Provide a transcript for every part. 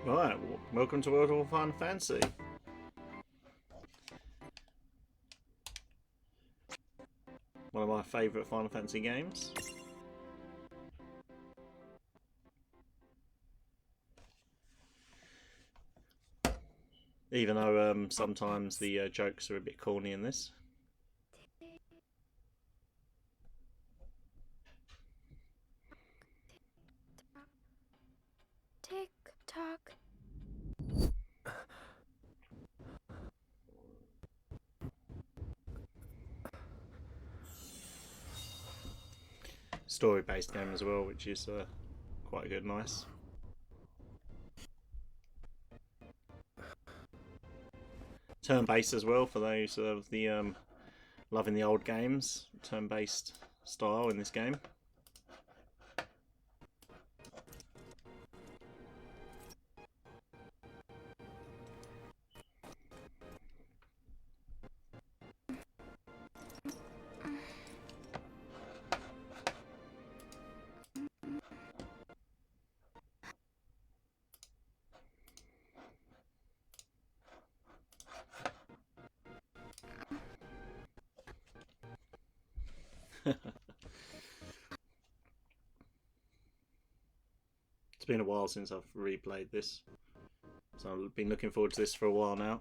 Right, welcome to World of Final Fantasy. One of my favourite Final Fantasy games. Even though sometimes the jokes are a bit corny in this. Tick tock. Story-based game as well, which is quite good, nice. Turn-based as well for those of the loving the old games. Turn-based style in this game. It's been a while since I've replayed this, so I've been looking forward to this for a while now.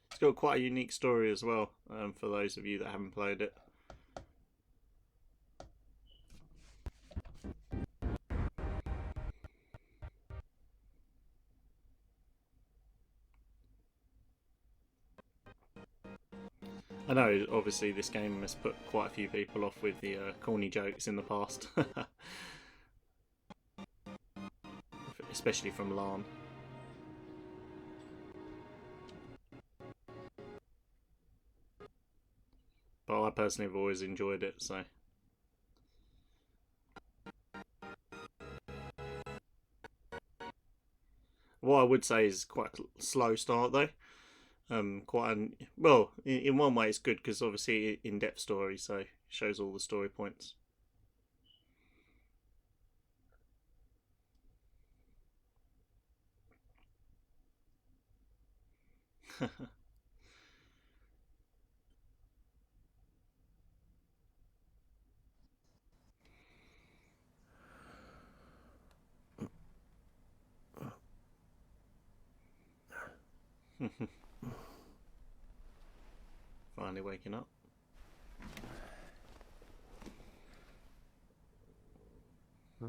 It's got quite a unique story as well, for those of you that haven't played it. I know, obviously, this game has put quite a few people off with the corny jokes in the past. Especially from Lan. But I personally have always enjoyed it, so... What I would say is quite a slow start, though. Well, in one way it's good because obviously in-depth story, so it shows all the story points. Finally waking up. Huh?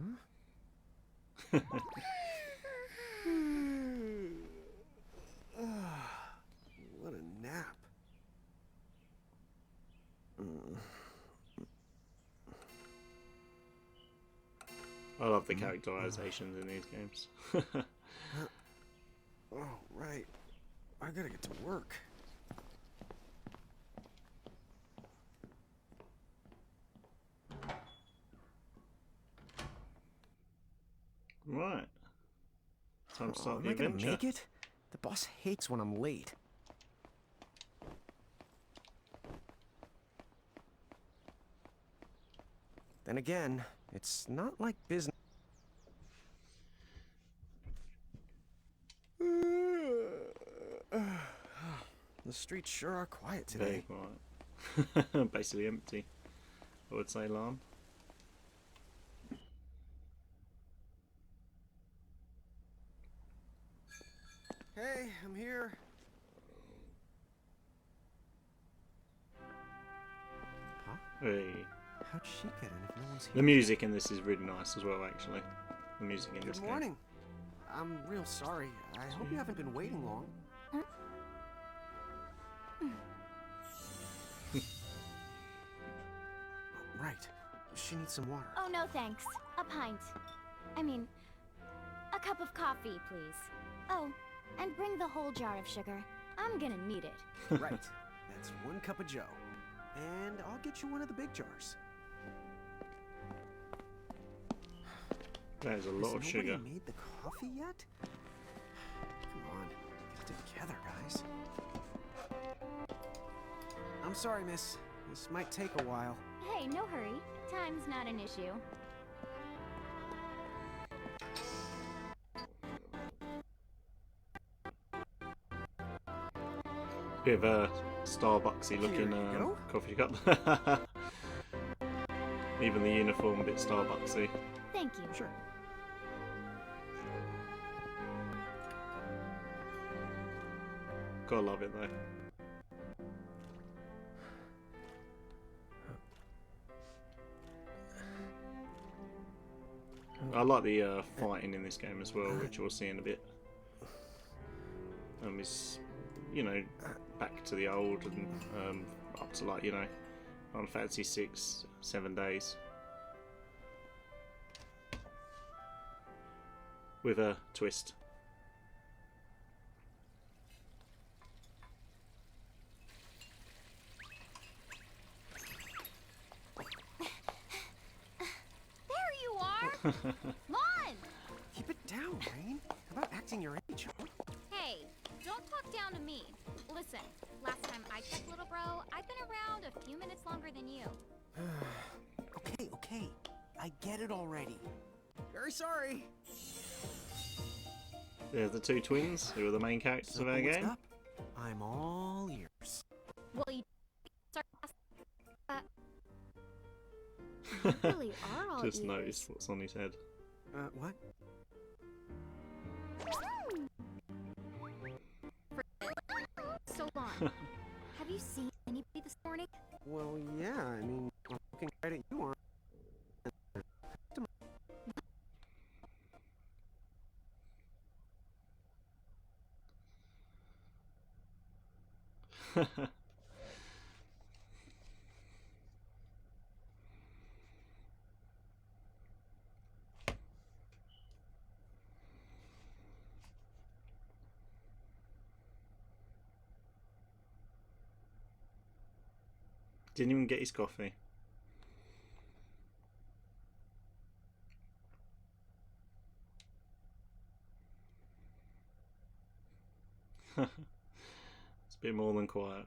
What a nap. I love the characterizations in these games. Oh, right. I gotta get to work. Right. Time to start Am the I gonna adventure. make it? The boss hates when I'm late. Then again, it's not like business. The streets sure are quiet today. Very quiet. Basically empty, I would say, Lan. Hey, I'm here. Huh? Hey. How'd she get in if no one's here? The music in this is really nice as well, actually. The music in this Good game. morning. I'm real sorry. I hope you haven't been waiting long. Right. She needs some water. Oh, no thanks. A pint. I mean, a cup of coffee, please. Oh, and bring the whole jar of sugar. I'm gonna need it. Right. That's 1 cup of Joe. And I'll get you one of the big jars. That is a lot of sugar. Has nobody made the coffee yet? Come on, get it together, guys. I'm sorry, miss. This might take a while. Hey, no hurry. Time's not an issue. Bit of a Starbucksy looking Here you go. coffee cup. Even the uniform a bit Starbucksy. Thank you. Sure. Gotta love it though. I like the fighting in this game as well, which we'll see in a bit. It's, you know, back to the old and up to, like, you know, on Fantasy 6, 7 days. With a twist. There you are! Come on! Keep it down, Rain. How about acting your age, huh? Hey, don't talk down to me. Listen, last time I checked, little bro, I've been around a few minutes longer than you. Okay, okay. I get it already. Very sorry. There's the two twins, who are the main characters of our what's game. up? I'm all ears. Well, you you really are all Just ears. noticed what's on his head. What? So long. Have you seen anybody this morning? Well, yeah, I mean, I'm looking right at you on. Didn't even get his coffee. It's a bit more than quiet.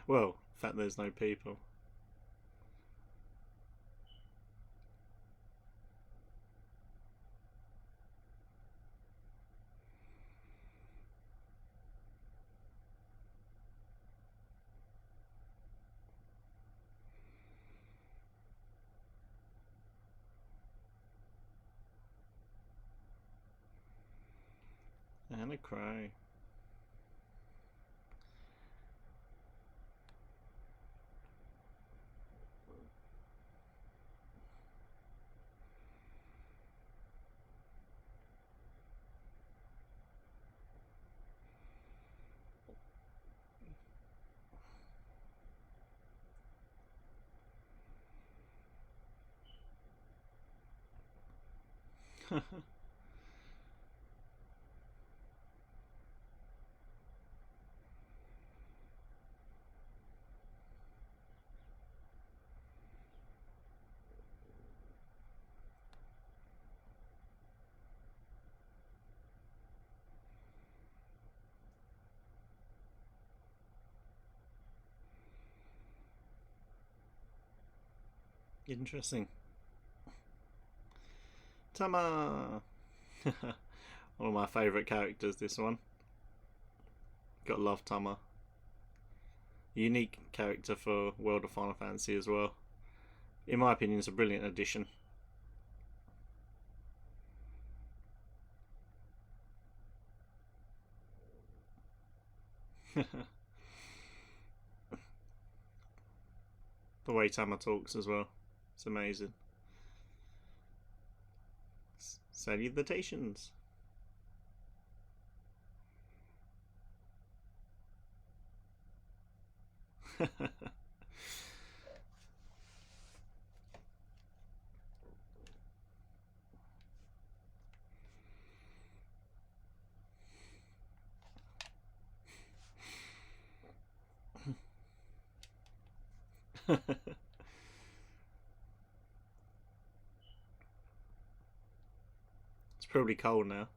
Well, the fact there's no people. And a crow. Interesting. Tama! One of my favourite characters, this one. Gotta love Tama. Unique character for World of Final Fantasy as well. In my opinion, it's a brilliant addition. The way Tama talks as well. It's amazing. Salutations. It's probably cold now.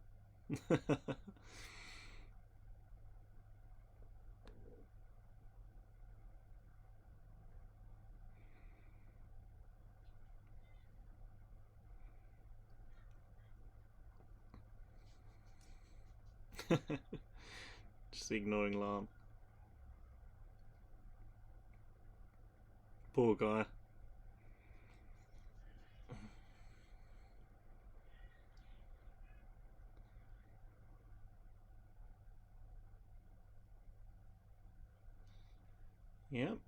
Just ignoring Lan. Poor guy. Yep.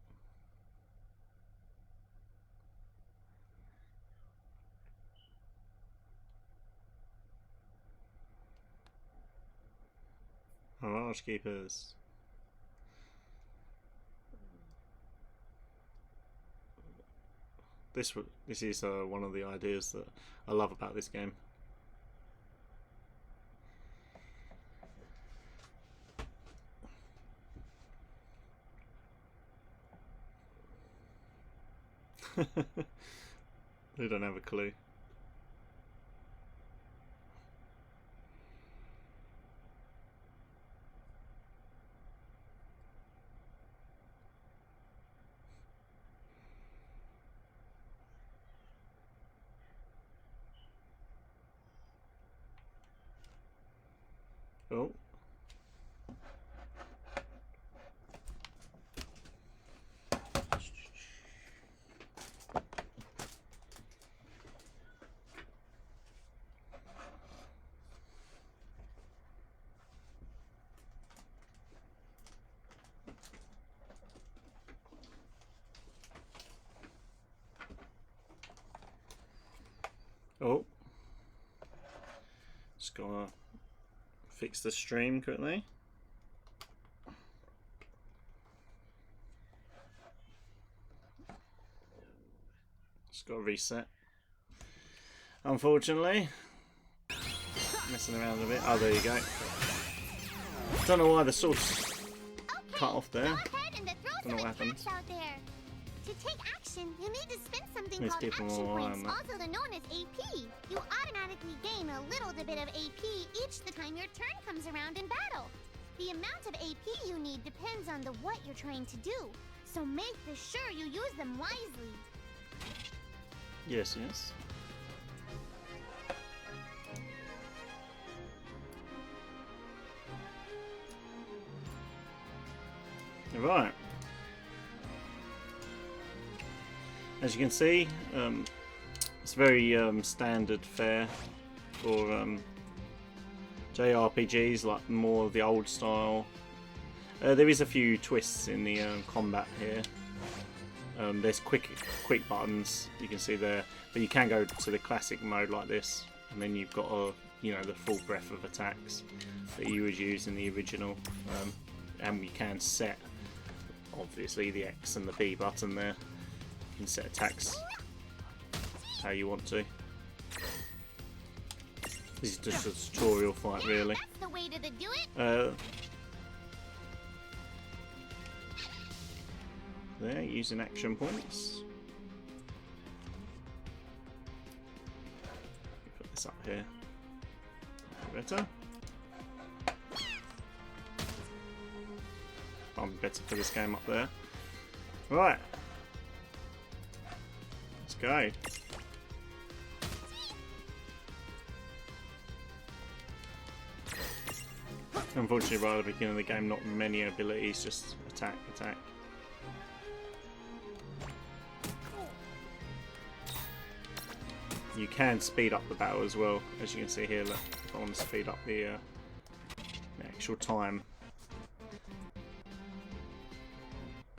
Mirage Keepers. This is one of the ideas that I love about this game. They don't have a clue. Oh. Oh. Just gotta fix the stream quickly. Just gotta reset. Unfortunately. Messing around a bit. Oh, there you go. Don't know why the source cut off there. Don't know what happened. To take action, you need to spend something These called people action are points, also known as AP. You automatically gain a little bit of AP each the time your turn comes around in battle. The amount of AP you need depends on what you're trying to do, so make sure you use them wisely. Yes, yes. Right. As you can see, it's very standard fare for JRPGs, like more of the old style. There is a few twists in the combat here. There's quick buttons you can see there, but you can go to the classic mode like this, and then you've got the full breadth of attacks that you would use in the original, and you can set obviously the X and the B button there. You can set attacks how you want to. This is just a tutorial fight, really. That's the way to do it. There, using action points. Put this up here. Better. I'm better for this game up there. Right. Let's go. Unfortunately, right at the beginning of the game, not many abilities, just attack, attack. You can speed up the battle as well, as you can see here. Look, if I want to speed up the actual time.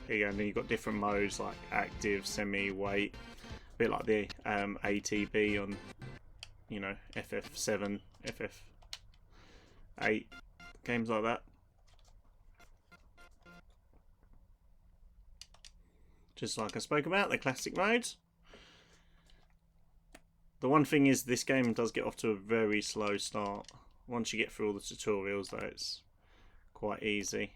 Here you go, and then you've got different modes like active, semi, wait, a bit like the ATB on, FF7, FF8, games like that. Just like I spoke about, the classic modes. The one thing is, this game does get off to a very slow start. Once you get through all the tutorials, though, it's quite easy.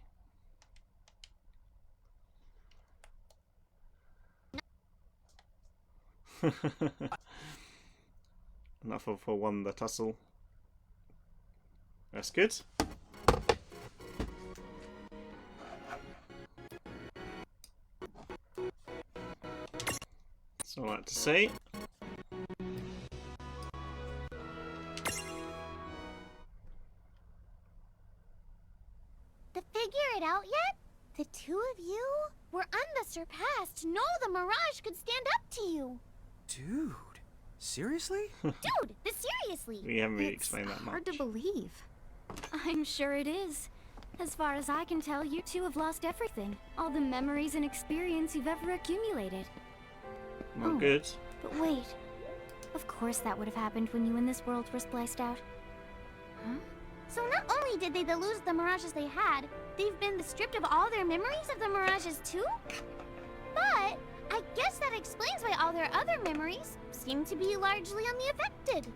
Enough for one the tussle. That's good. That's all I like to see. To figure it out yet? The two of you were unsurpassed. No, the Mirage could stand up to you. Dude, seriously? Dude, seriously. We haven't really explained that much. Hard to believe. I'm sure it is. As far as I can tell, you two have lost everything. All the memories and experience you've ever accumulated. Not good. But wait. Of course that would have happened when you and this world were spliced out. Huh? So not only did they lose the Mirages they had, they've been stripped of all their memories of the Mirages too? But I guess that explains why all their other memories seem to be largely unaffected.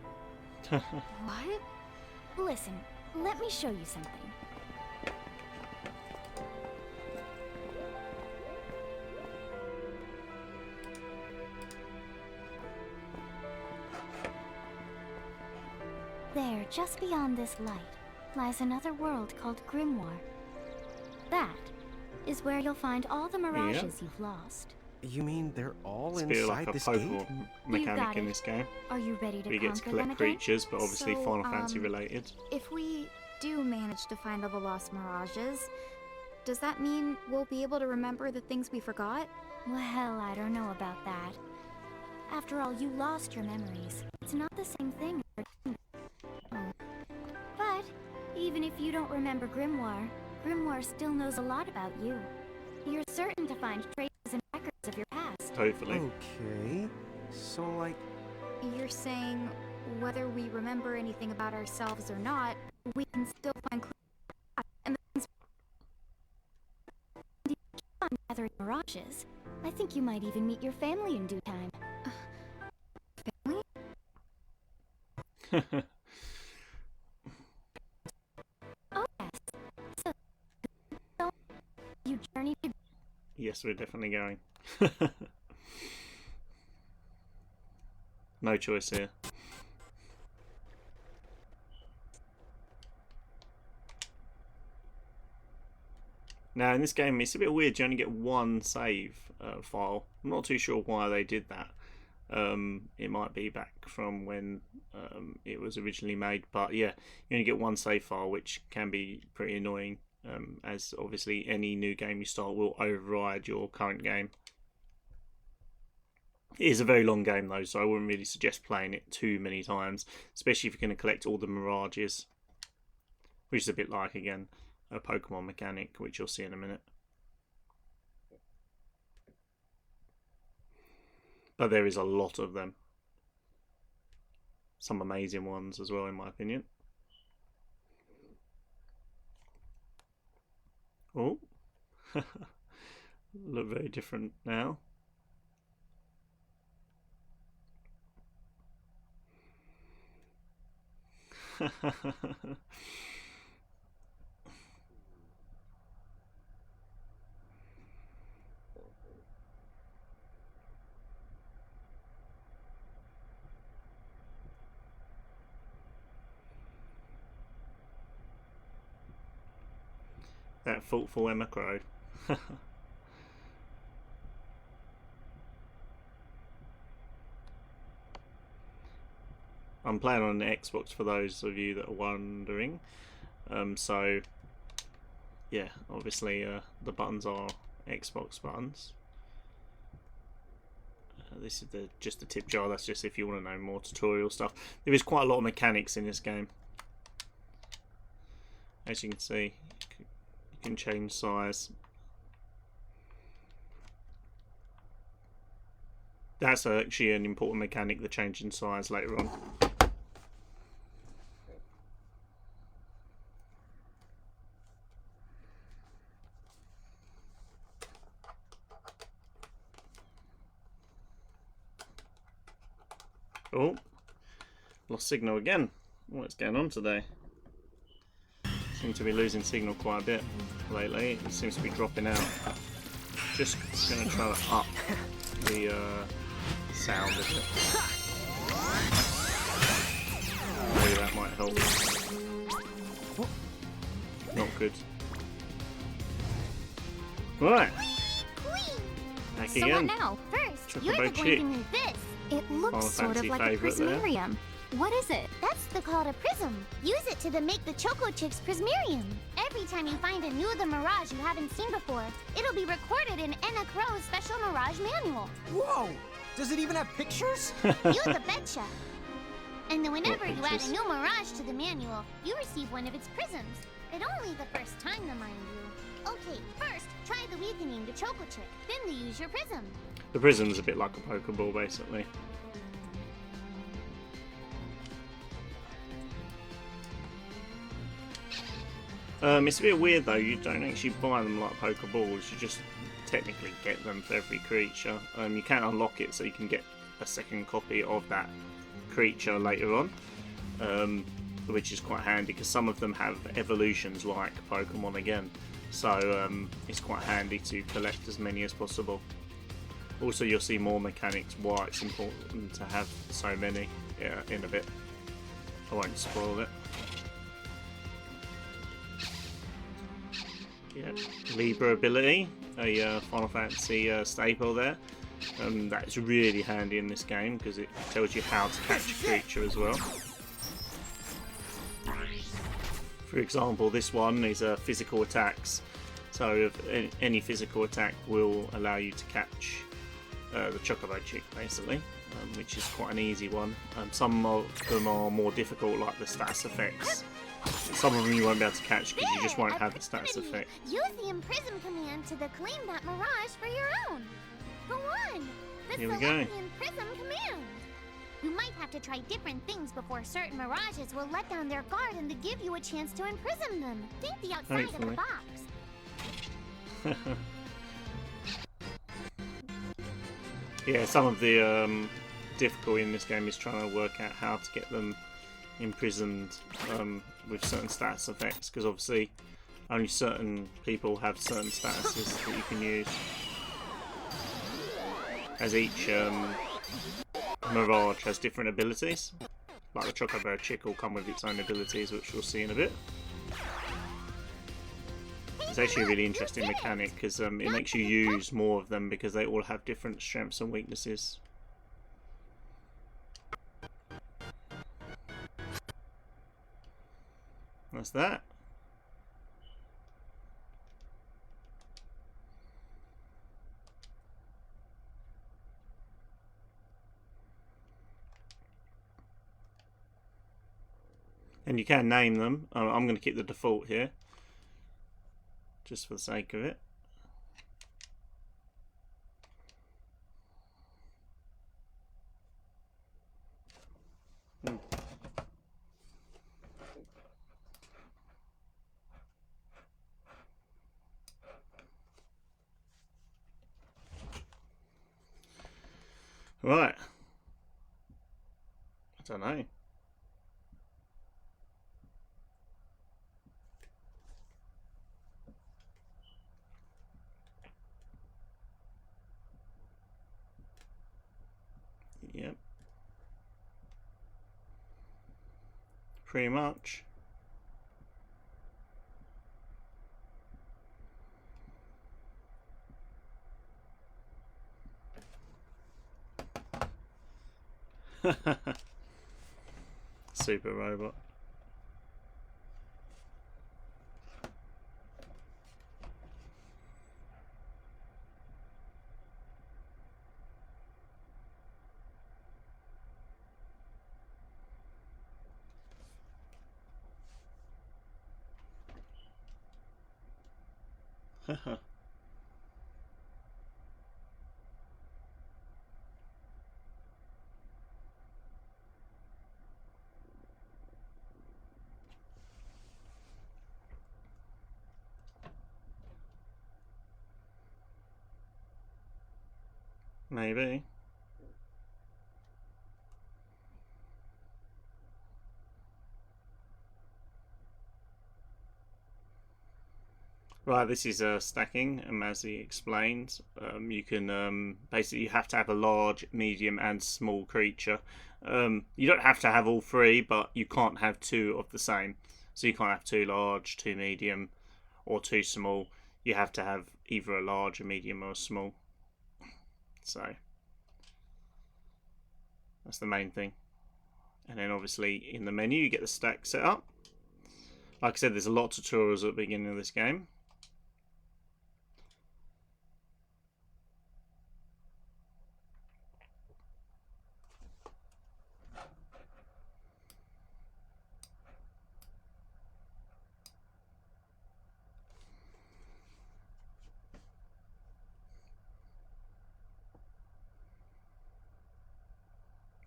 What? Listen, let me show you something. There, just beyond this light, lies another world called Grimoire. That is where you'll find all the mirages you've lost. You mean they're all It's a inside bit like a this gate? Pokemon mechanic in this game. Are you ready to We get to conquer them collect again? creatures, but obviously So, Final Fantasy related. If we do manage to find all the lost mirages, does that mean we'll be able to remember the things we forgot? Well, I don't know about that. After all, you lost your memories. It's not the same thing. But even if you don't remember Grimoire, Grimoire still knows a lot about you. You're certain to find traces and records of your past. Hopefully. Okay, so like, You're saying whether we remember anything about ourselves or not, we can still find clues and the things On gathering mirages, I think you might even meet your family in due time. family? Oh yes. So you journey to Yes, we're definitely going. No choice here. Now in this game it's a bit weird, you only get one save file. I'm not too sure why they did that. It might be back from when it was originally made, but yeah, you only get one save file, which can be pretty annoying, as obviously any new game you start will override your current game. It is a very long game though, so I wouldn't really suggest playing it too many times, especially if you're going to collect all the mirages, which is a bit like, again, a Pokemon mechanic, which you'll see in a minute. But there is a lot of them. Some amazing ones as well, in my opinion. Oh. Look very different now. That thoughtful Emma Crow. I'm playing on an Xbox for those of you that are wondering. So, yeah, obviously the buttons are Xbox buttons. This is just the tip jar. That's just if you want to know more tutorial stuff. There is quite a lot of mechanics in this game. As you can see, you can change size. That's actually an important mechanic, the change in size later on. Oh, lost signal again. What's going on today? Seem to be losing signal quite a bit lately. It seems to be dropping out. Just going to try to up the sound of it. Maybe that might help. Not good. Right. Back So what again. now? First, you're Chocobo going to chick. need this. It looks Final sort of Fantasy like a favourite there. prismarium. What is it? Called a prism. Use it to make the Choco Chick's prismarium. Every time you find a new the Mirage you haven't seen before, it'll be recorded in Enna Crow's special Mirage manual. Whoa! Does it even have pictures? You the betcha. And then whenever you add pictures? a new Mirage to the manual, you receive one of its prisms. But only the first time, though, mind you. Okay, first, try the weakening the Choco Chick. Then use your prism. The prism's a bit like a Pokeball, basically. It's a bit weird though, you don't actually buy them like Pokeballs, you just technically get them for every creature. You can unlock it so you can get a second copy of that creature later on, which is quite handy because some of them have evolutions like Pokemon again, so it's quite handy to collect as many as possible. Also, you'll see more mechanics why it's important to have so many in a bit. I won't spoil it. Yeah, Libra ability, a Final Fantasy staple there. That's really handy in this game because it tells you how to catch a creature as well. For example, this one is physical attacks. So if any physical attack will allow you to catch the Chocobo Chick, basically, which is quite an easy one. Some of them are more difficult, like the status effects. Some of them you won't be able to catch because you just won't have the status effect. Use the Imprism command to claim that Mirage for your own. Go on! The Here we Select go. the Imprism command. You might have to try different things before certain Mirages will let down their guard and to give you a chance to imprison them. Think the outside of the Hopefully. box. Yeah, some of the difficulty in this game is trying to work out how to get them imprisoned with certain status effects, because obviously only certain people have certain statuses that you can use. As each Mirage has different abilities, like the Chocobo Chick will come with its own abilities, which we'll see in a bit. It's actually a really interesting mechanic because it makes you use more of them because they all have different strengths and weaknesses. That's that. And you can name them. I'm going to keep the default here, just for the sake of it. Right. I don't know. Yep. Pretty much. Super robot. Maybe. Right, this is stacking, and as he explained, you can basically you have to have a large, medium, and small creature. You don't have to have all three, but you can't have two of the same. So you can't have two large, two medium, or two small. You have to have either a large, a medium, or a small. So that's the main thing. And then obviously in the menu you get the stack set up. Like I said, there's a lot of tutorials at the beginning of this game.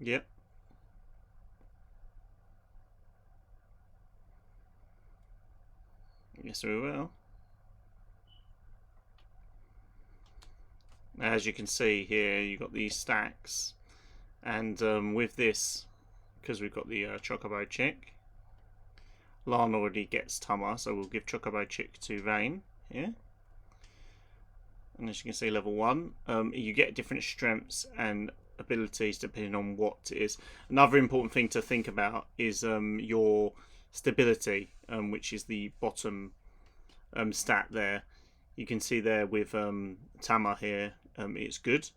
Yep. Yes, we will. As you can see here, you've got these stacks, and with this, because we've got the Chocobo Chick, Lan already gets Tama, so we'll give Chocobo Chick to Vane here. And as you can see, level 1, you get different strengths and abilities depending on what it is. Another important thing to think about is your stability, which is the bottom stat there. You can see there with Tama here, it's good,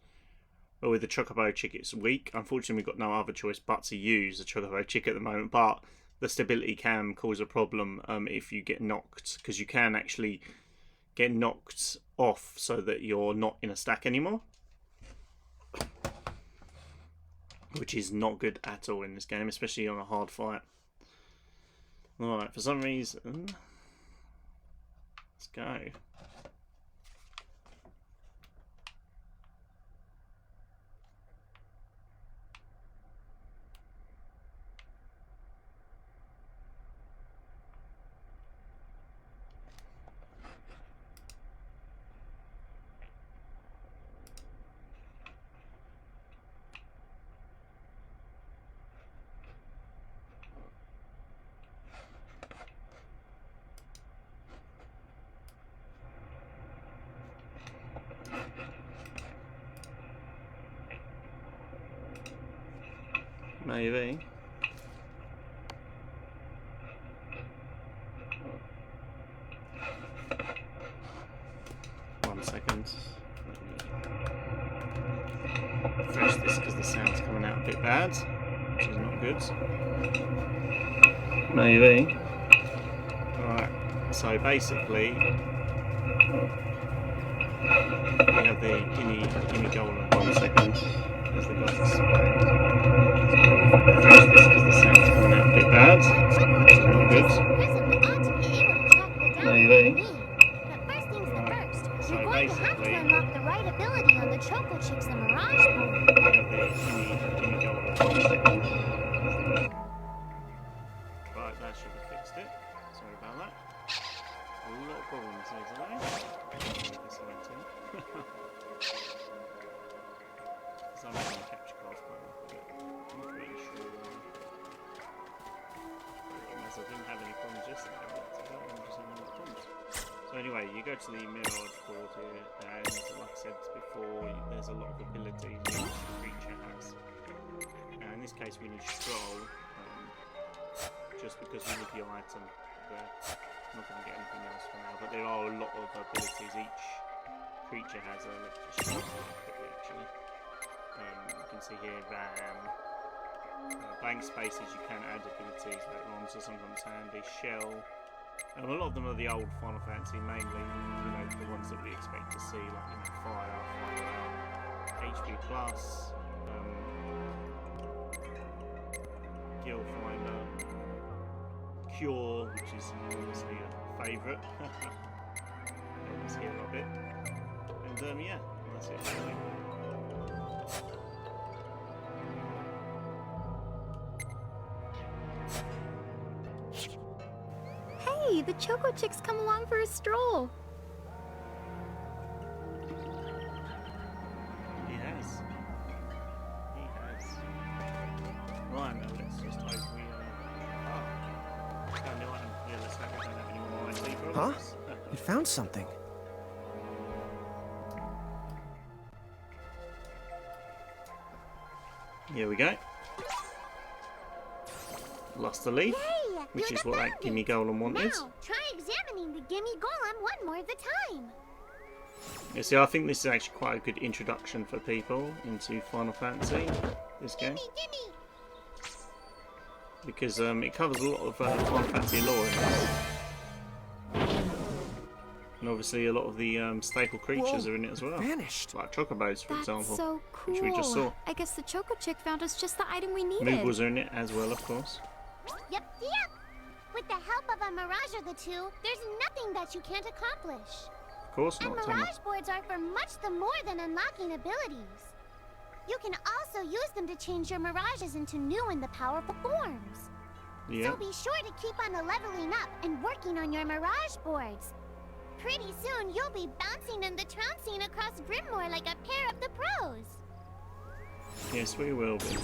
but with the Chocobo Chick it's weak. Unfortunately we've got no other choice but to use the Chocobo Chick at the moment, but the stability can cause a problem if you get knocked, because you can actually get knocked off so that you're not in a stack anymore, which is not good at all in this game, especially on a hard fight. Alright, for some reason, let's go. Maybe. One second. Refresh this because the sound's coming out a bit bad, which is not good. Maybe. Alright, so basically we have the gimme golem. 1 second. As the guys explained. Refresh this because the sound's coming out a bit bad, which is not good. Maybe. But first things first, So you're going to have to basically, unlock the right ability on the Choco Chicks and Mirage Board. we have the gimme golem. 1 second. Right, that should have fixed it. Sorry about that. A lot of problems here today. Disappointing. So I'm going to capture cards quite a bit. I'm pretty sure. Unless I didn't have any problems yesterday, but today I'm just having a lot of problems. So anyway, you go to the Mirage Board here, and like I said before, there's a lot of abilities each creature has. Now in this case we need Stroll, just because we need the item there. I'm not going to get anything else for now, but there are a lot of abilities each creature has. Let's just show you quickly actually. You can see here blank spaces, you can add abilities later on, so sometimes handy. Shell, a lot of them are the old Final Fantasy, mainly, the ones that we expect to see, like Fire, HP Plus, Gil Finder, Cure, which is obviously a favourite. Always hear of it. And yeah, that's it really. Hey, the Choco Chick's come along for a stroll. He has. Right, now let's just hope we got a new item. Yeah, let's hope we don't have any more IT problems. Huh? It found something. Here we go. Lost the leaf, Yay! which You is what that found gimme it. golem wanted. Now, try examining the gimme golem one more at the time. Yeah, see, I think this is actually quite a good introduction for people into Final Fantasy, this game. Gimme! Because it covers a lot of Final Fantasy lore in it. And obviously a lot of the staple creatures are in it as well. Vanished. Like chocobos, for That's example. so cool. Which we just saw. I guess the Choco Chick found us just the item we needed. Moogles are in it as well, of course. Yep. With the help of a Mirage or the two, there's nothing that you can't accomplish. Of course And not, Thomas. Mirage boards are for much the more than unlocking abilities. You can also use them to change your Mirages into new and the powerful forms. Yeah. So be sure to keep on the leveling up and working on your Mirage boards. Pretty soon, you'll be bouncing and the trouncing across Grimoire like a pair of the pros. Yes, we will be.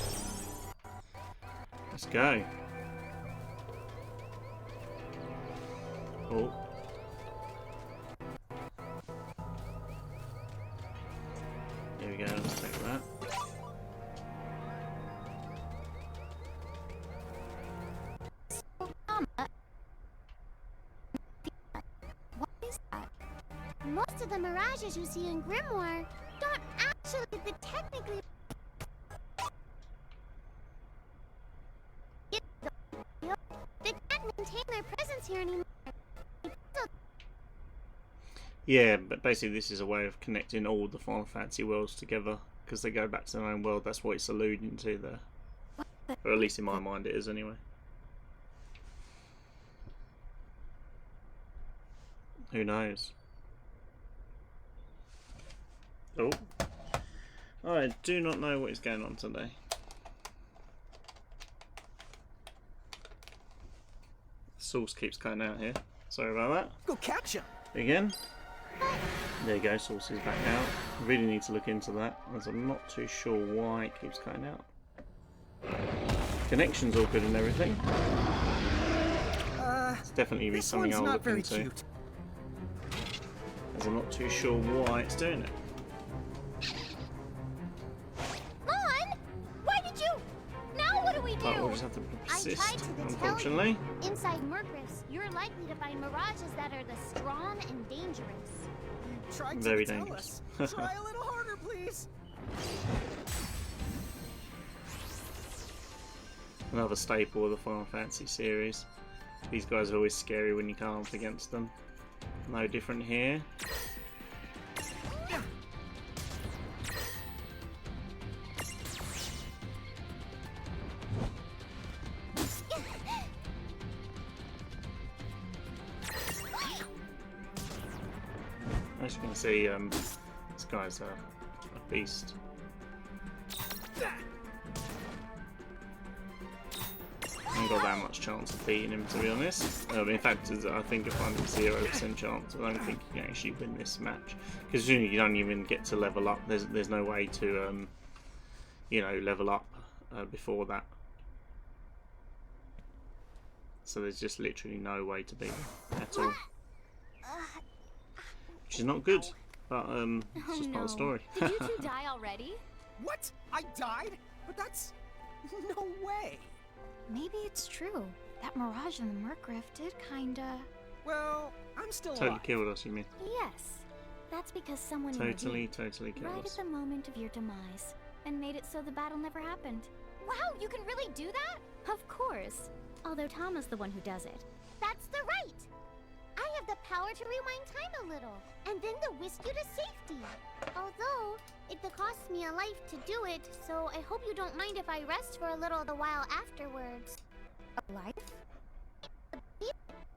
Let's go. Oh. There we go, let's take that. What is that? Most of the Mirages you see in Grimoire don't actually technically. They can't maintain their presence here anymore. Yeah, but basically this is a way of connecting all the Final Fantasy worlds together, because they go back to their own world. That's what it's alluding to there. Or at least in my mind it is anyway. Who knows? Oh. I do not know what is going on today. Source keeps cutting out here. Sorry about that. Go catch him. Again. There you go, source is back out. Really need to look into that, as I'm not too sure why it keeps cutting out. Connection's all good and everything. It's definitely be This something one's I'll not look very into. cute. As I'm not too sure why it's doing it. Mon! Why did you? Now what do we do? But we'll just have to persist, tried to tell unfortunately. Inside Murkrifts, you're likely to find Mirages that are the strong and dangerous. You tried Very to tell dangerous. us. Try a little harder, please. Another staple of the Final Fantasy series. These guys are always scary when you come up against them. No different here. As you can see, this guy's a beast. I haven't got that much chance of beating him, to be honest. In fact, I think if I'm 0% chance, I don't think you can actually win this match. Because you don't even get to level up. There's no way to, you know, level up before that. So there's just literally no way to beat him at all. Which is not good, but it's just part of the story. Did you two die already? What? I died? But that's... no way. Maybe it's true. That Mirage in the Murkriff did kinda... Well, I'm still Totally alive. killed us, you mean? Yes. That's because someone Totally intervened killed right us. at the moment of your demise and made it so the battle never happened. Wow, you can really do that? Of course. Although Tama's the one who does it. That's the right. I have the power to rewind time a little, and then to whisk you to safety. Although, it costs me a life to do it, so I hope you don't mind if I rest for a little while afterwards. A life?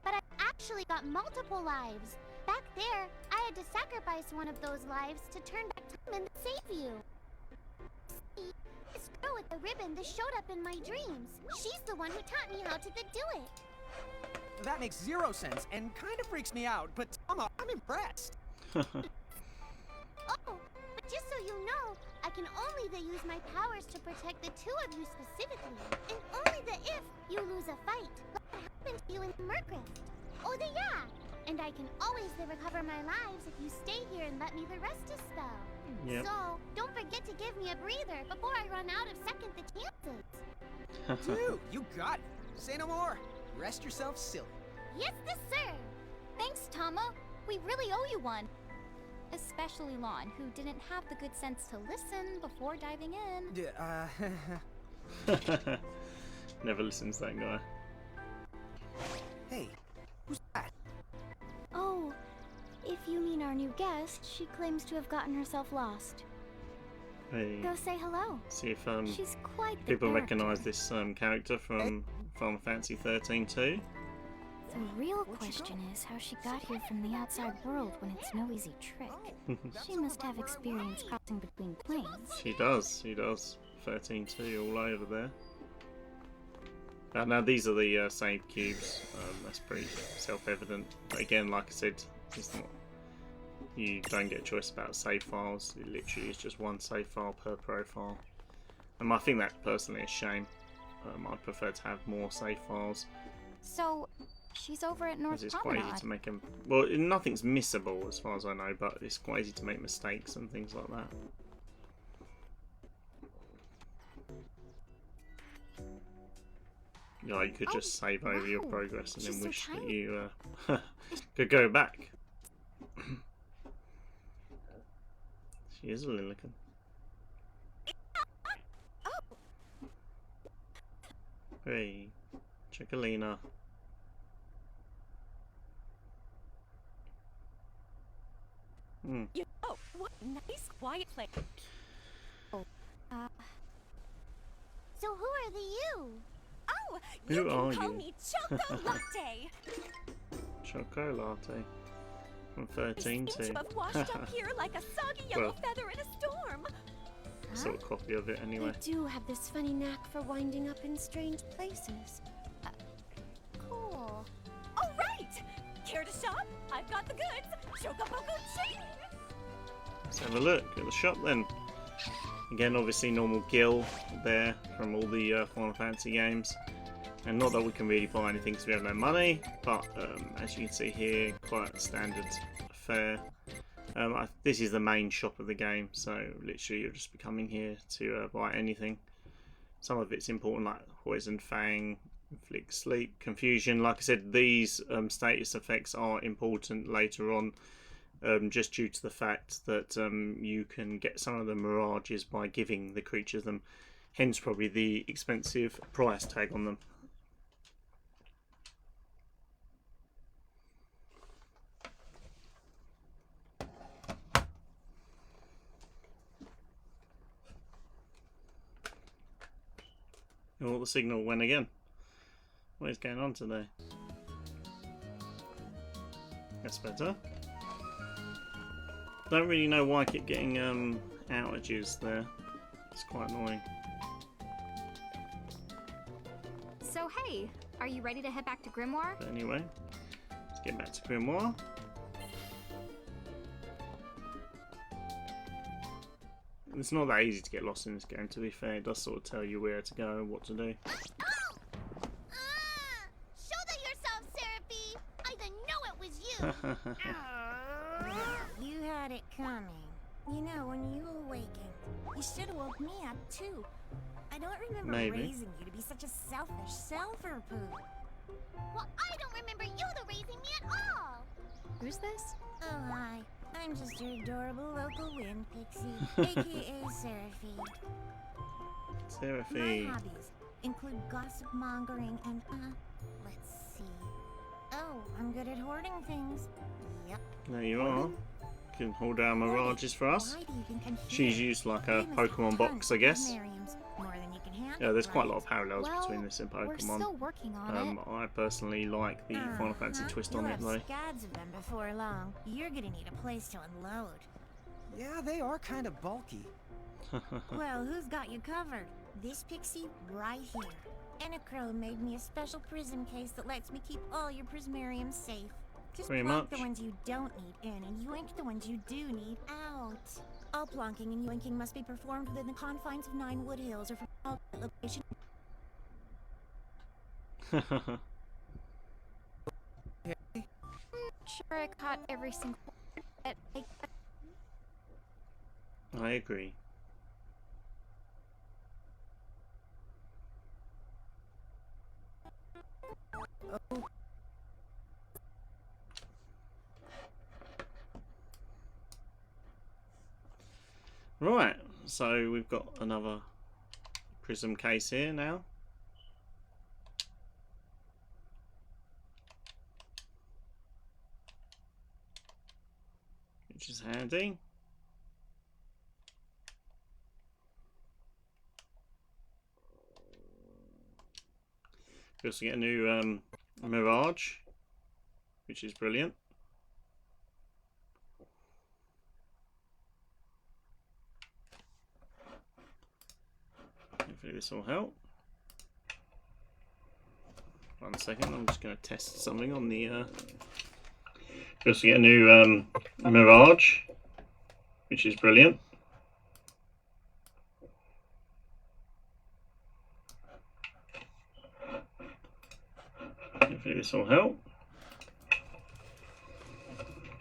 But I've actually got multiple lives. Back there, I had to sacrifice one of those lives to turn back time and save you. See, this girl with the ribbon that showed up in my dreams. She's the one who taught me how to do it. That makes 0 sense and kind of freaks me out, but Tama, I'm impressed. Oh, but just so you know, I can only use my powers to protect the two of you specifically, and only if you lose a fight, like what happened to you in Murkrift. Oh, yeah, And I can always recover my lives if you stay here and let me the rest a spell. Yep. So, don't forget to give me a breather before I run out of second the chances. Dude, you got it. Say no more. Rest yourself silly. Yes, sir. Thanks, Tama. We really owe you one. Especially Lon, who didn't have the good sense to listen before diving in. Never listens to that guy. Hey, who's that? Oh, if you mean our new guest, she claims to have gotten herself lost. Hey, Go say hello. see if She's quite the people character. recognise this character from Final Fantasy 13 too. The real question is how she got here from the outside world when it's no easy trick. She must have experience crossing between planes. She does. 13-2 all over there. Now these are the save cubes. That's pretty self-evident. But again, like I said, it's not. You don't get a choice about save files. It literally is just one save file per profile. And I think that's personally a shame. I'd prefer to have more save files. So, she's over at North Because it's quite easy Promenade. to make them. Well, nothing's missable as far as I know, but it's quite easy to make mistakes and things like that. Yeah, you could just save over your wow. progress and She's then so wish that tiny. you could go back. She is a Lilican. Hey, Chicolina. Oh, what a nice quiet place. So who are the you? Oh, Who you are can call you? me Choco Latte. Choco Latte. From I 13 seem to. to have washed up here like a soggy yellow Well. feather in a storm. Sort of copy of it anyway. You do have this funny knack for winding up in strange places. Cool. All right, care to shop? I've got the goods. Choco Boco Ching. Let's have a look at the shop then. Again, obviously normal Gil there from all the Final Fantasy games. And not that we can really buy anything because we have no money, but as you can see here, quite a standard fare. This is the main shop of the game, so literally you'll just be coming here to buy anything. Some of it's important like Poison Fang, Inflict Sleep, Confusion. Like I said, these status effects are important later on. Just due to the fact that you can get some of the mirages by giving the creatures them, hence probably the expensive price tag on them. Oh, the signal went again. What is going on today? That's better. Don't really know why I keep getting outages there. It's quite annoying. So hey, are you ready to head back to Grimoire? But anyway, let's get back to Grimoire. It's not that easy to get lost in this game, to be fair. It does sort of tell you where to go and what to do. Show that yourself, Seraphie! I didn't know it was you! You had it coming. You know, when you awakened, you should have woke me up too. I don't remember Maybe. raising you to be such a selfish selfer poo. Well, I don't remember you raising me at all! Who's this? Oh, hi. I'm just your adorable local wind pixie, aka Seraphie. My Seraphie. hobbies include gossip mongering and, let's see. Oh, I'm good at hoarding things. Yep. There you are. You can hold down mirages for us. Why do you think I'm She's here? used like a You must have Pokemon box, I tons of guess. Miriams, more than you can handle, Yeah, there's quite a lot right? of parallels Well, between this and We're Pokemon. still working on it. I personally like the Final Fantasy twist on You'll it have though. scads of them before long. You're gonna need a place to unload. Yeah, they are kind of bulky. Well, who's got you covered? This pixie right here. Enacro made me a special prism case that lets me keep all your prismariums safe. Just Pretty plonk much. the ones you don't need in and yoink the ones you do need out. All plonking and yoinking must be performed within the confines of 9 Wood Hills or from an alternate location. I caught every single word. I agree. Right, so we've got another prism case here now. Which is handy. We also get a new Mirage, which is brilliant. Hopefully this will help. 1 second, I'm just going to test something on the... We also get a new Mirage, which is brilliant. Hopefully this will help.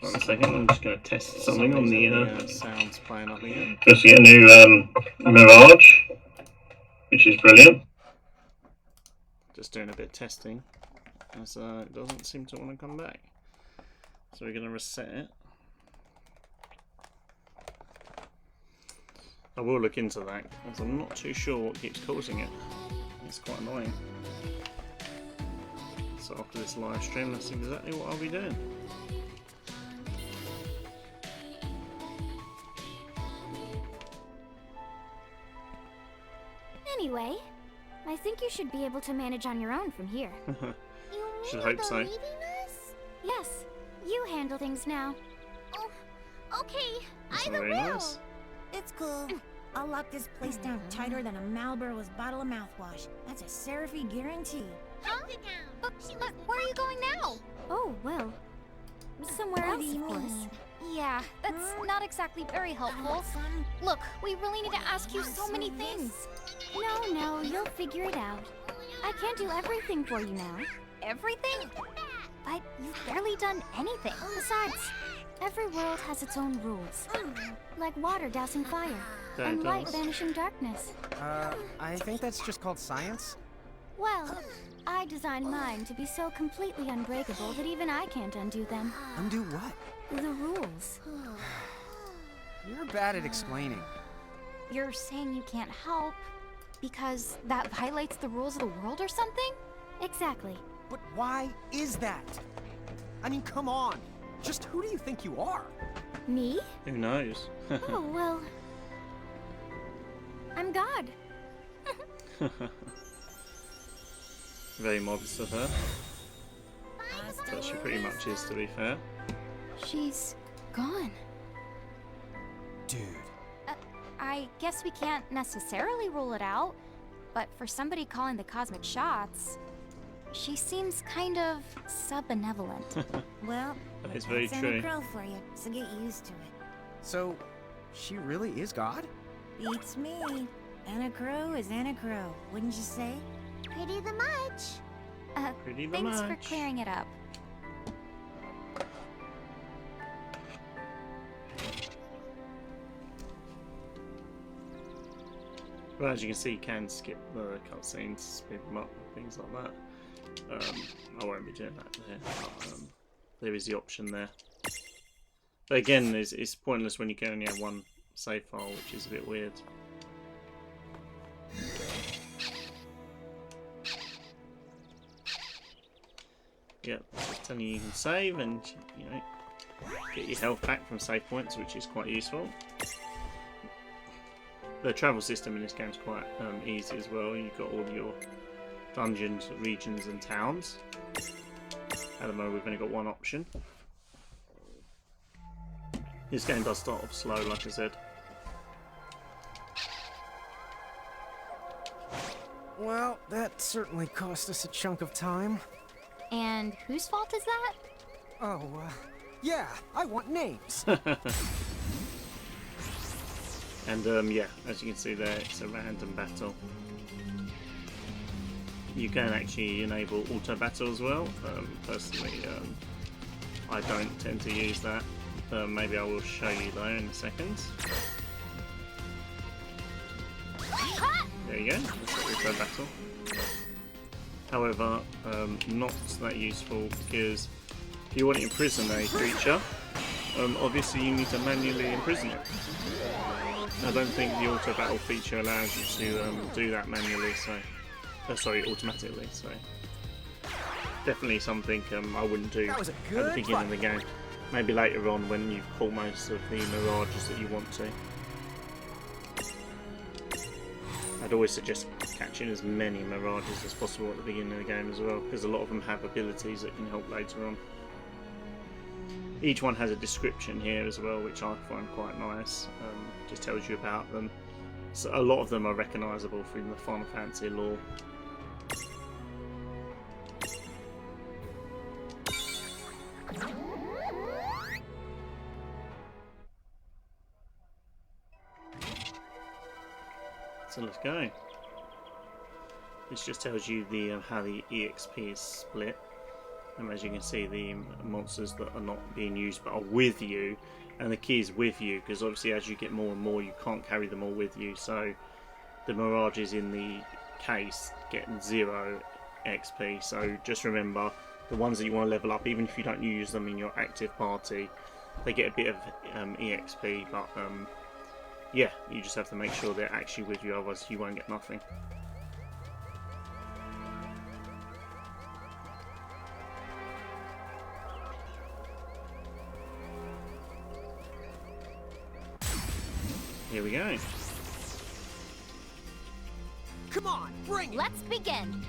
1 second, I'm just going to test something on the sounds playing up again. We also get a new Mirage, which is brilliant. Just doing a bit of testing, as it doesn't seem to want to come back. So we're going to reset it. I will look into that, as I'm not too sure what keeps causing it. It's quite annoying. So after this live stream, that's exactly what I'll be doing. Anyway, I think you should be able to manage on your own from here. Should hope so. Yes, you handle things now. Oh, okay. That's I will. very nice. It's cool. I'll lock this place down tighter than a Malboro's bottle of mouthwash. That's a Seraphy guarantee. Huh? Sit down. But where are you going now? Oh, well, somewhere What else, do you of course. mean? Yeah, that's not exactly very helpful. Some Look, we really need to ask you so many things. No, you'll figure it out. I can't do everything for you now. Everything? But you've barely done anything. Besides, every world has its own rules. Like water dousing fire, That and light does. banishing darkness. I think that's just called science. Well, I designed mine to be so completely unbreakable that even I can't undo them. Undo what? The rules. You're bad at explaining. You're saying you can't help because that violates the rules of the world or something? Exactly. But why is that? I mean, come on. Just who do you think you are? Me? Who knows? Oh, well, I'm God. Very modest of her. But she pretty much is, to be fair. She's gone. Dude. I guess we can't necessarily rule it out, but for somebody calling the cosmic shots, she seems kind of sub-benevolent. Well, That is very that's true. Anna Crow for you, so get used to it. So, she really is God? Beats me. Anna Crow is Anna Crow, wouldn't you say? Pretty the much. Pretty Thanks for much. clearing it up. Well, as you can see, you can skip the cutscenes, speed them up, things like that. I won't be doing that there. But, there is the option there. But again, it's pointless when you can only have one save file, which is a bit weird. Yep, just telling you can save and, you know, get your health back from save points, which is quite useful. The travel system in this game is quite easy as well. You've got all your dungeons, regions and towns. At the moment we've only got one option. This game does start off slow, like I said. Well, that certainly cost us a chunk of time. And whose fault is that? Oh, yeah, I want names. And yeah, as you can see there, it's a random battle. You can actually enable auto battle as well. Personally, I don't tend to use that. Maybe I will show you though in a second. There you go, that's auto battle. However, not that useful because if you want to imprison a creature, obviously you need to manually imprison it. I don't think the auto battle feature allows you to do that manually, so sorry, automatically. So definitely something I wouldn't do at the beginning of the game. Maybe later on when you've caught most of the mirages that you want to. I'd always suggest catching as many mirages as possible at the beginning of the game as well, because a lot of them have abilities that can help later on. Each one has a description here as well, which I find quite nice. Just tells you about them. So a lot of them are recognisable from the Final Fantasy lore. So let's go. This just tells you the how the EXP is split. And as you can see, the monsters that are not being used but are with you, and the key is with you, because obviously as you get more and more you can't carry them all with you, so the mirages in the case get 0 XP. So just remember, the ones that you want to level up, even if you don't use them in your active party, they get a bit of EXP, but yeah, you just have to make sure they're actually with you, otherwise you won't get nothing. Here we go. Come on, bring it! Let's begin.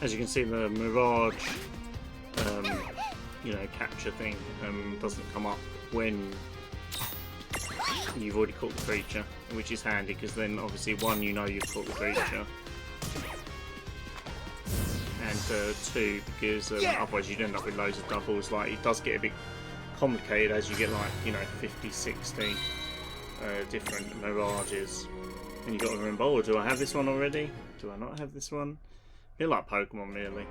As you can see, the Mirage capture thing doesn't come up when you've already caught the creature, which is handy because then obviously one, you know you've caught the creature, and two, because otherwise you'd end up with loads of doubles. Like, it does get a bit complicated as you get, like, 50, 60 different mirages, and you've got to remember, oh, do I have this one already? Do I not have this one? A bit like Pokemon, really.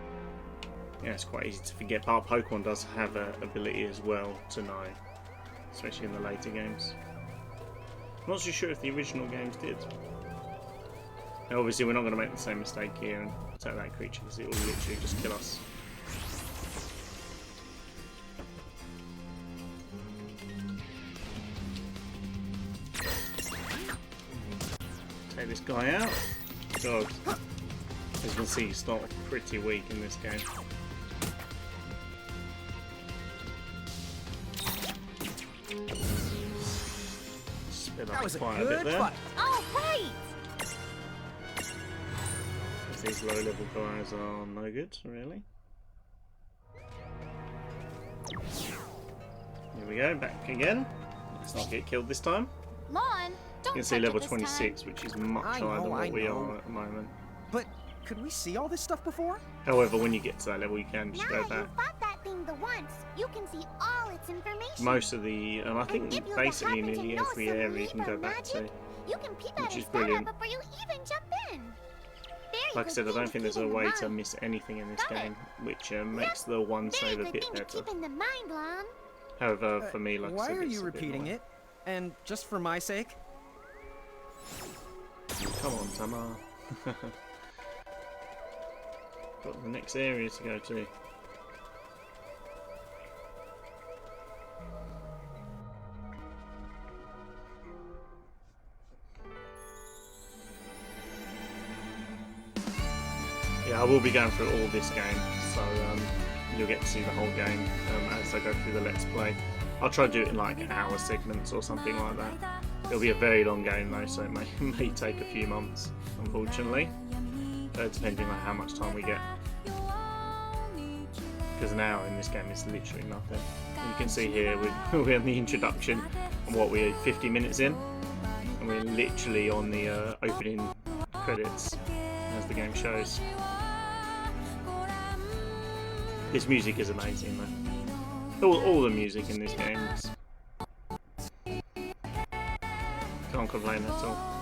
Yeah, it's quite easy to forget, but Pokemon does have an ability as well to know, especially in the later games. I'm not so sure if the original games did. Now, obviously we're not going to make the same mistake here and attack that creature, because it will literally just kill us. Take this guy out. God. As you can see, you start off pretty weak in this game. That was quite a bit good there. fight. Oh, great! These low level guys are no good, really. Here we go, back again. Let's not get killed this time. Lon, You don't can see touch it level this 26, which is much I higher than know, what we I know. are at the moment. But could we see all this stuff before? However, when you get to that level, you can just Now go back. you fought that thing the once, you can see all its information. Most of the, I think And if you basically happen to nearly know every some area you can go Libra back to. magic, you can peep which at is its data brilliant. before you even jump in. Very Like I good said, I thing don't to think there's keep a in the way to mind. miss anything in this Got it. game, which makes the one Very save a good bit thing to better. keep in the mind, Lon. However, for me, like I Why said, are it's you a bit repeating annoying. it? And just for my sake? Come on, Tama. Got the next area to go to. Yeah, I will be going through all this game, so you'll get to see the whole game as I go through the Let's Play. I'll try to do it in like hour segments or something like that. It'll be a very long game though, so it may take a few months, unfortunately, depending on how much time we get. Because an hour in this game is literally nothing. And you can see here we're on the introduction, and what, we're 50 minutes in, and we're literally on the opening credits as the game shows. This music is amazing though. All the music in this game is... Can't complain at all.